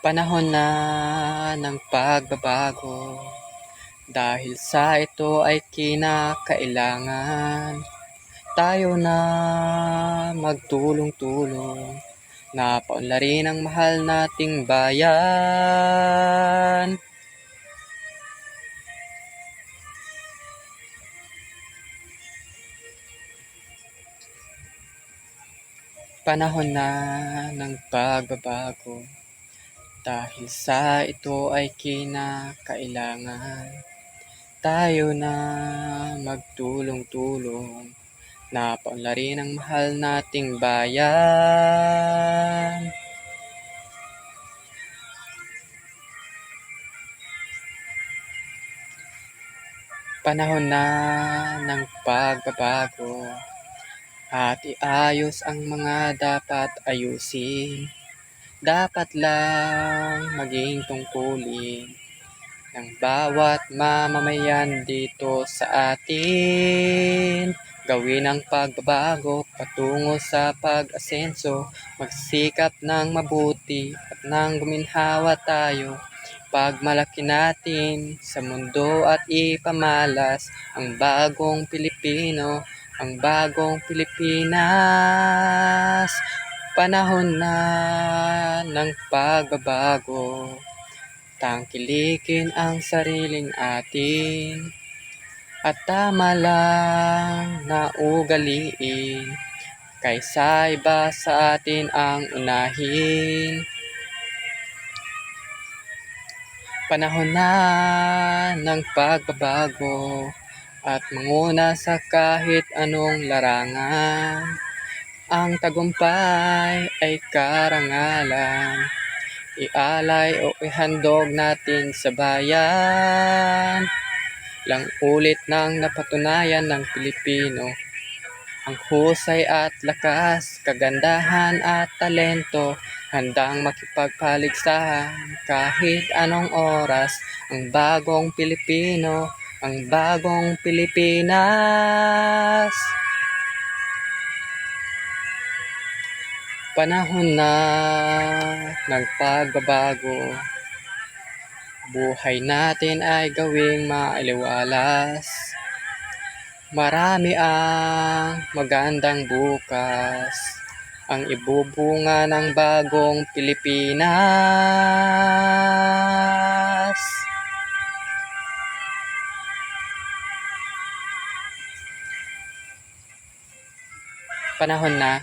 Panahon na ng pagbabago, dahil sa ito ay kinakailangan tayo na magtulong-tulong na paunlarin ang mahal nating bayan. Panahon na ng pagbabago, dahil sa ito ay kinakailangan tayo na magtulong-tulong na paunlarin ang mahal nating bayan. Panahon na ng pagbabago at iayos ang mga dapat ayusin. Dapat lang maging tungkulin ng bawat mamamayan dito sa atin. Gawin ang pagbabago patungo sa pag-asenso. Magsikap ng mabuti at nang guminhawa tayo. Pagmalaki natin sa mundo at ipamalas ang bagong Pilipino, ang bagong Pilipinas. Panahon na ng pagbabago, tangkilikin ang sariling atin at tama lang na ugaliin kaysa iba sa atin ang unahin. Panahon na ng pagbabago at manguna sa kahit anong larangan. Ang tagumpay ay karangalan, ialay o ihandog natin sa bayan. Lang ulit nang napatunayan ng Pilipino ang husay at lakas, kagandahan at talento, handang makipagpaligsahan kahit anong oras. Ang bagong Pilipino, ang bagong Pilipinas. Panahon na ng pagbabago, buhay natin ay gawing maaliwalas. Marami ang magandang bukas, ang ibubunga ng bagong Pilipinas. Panahon na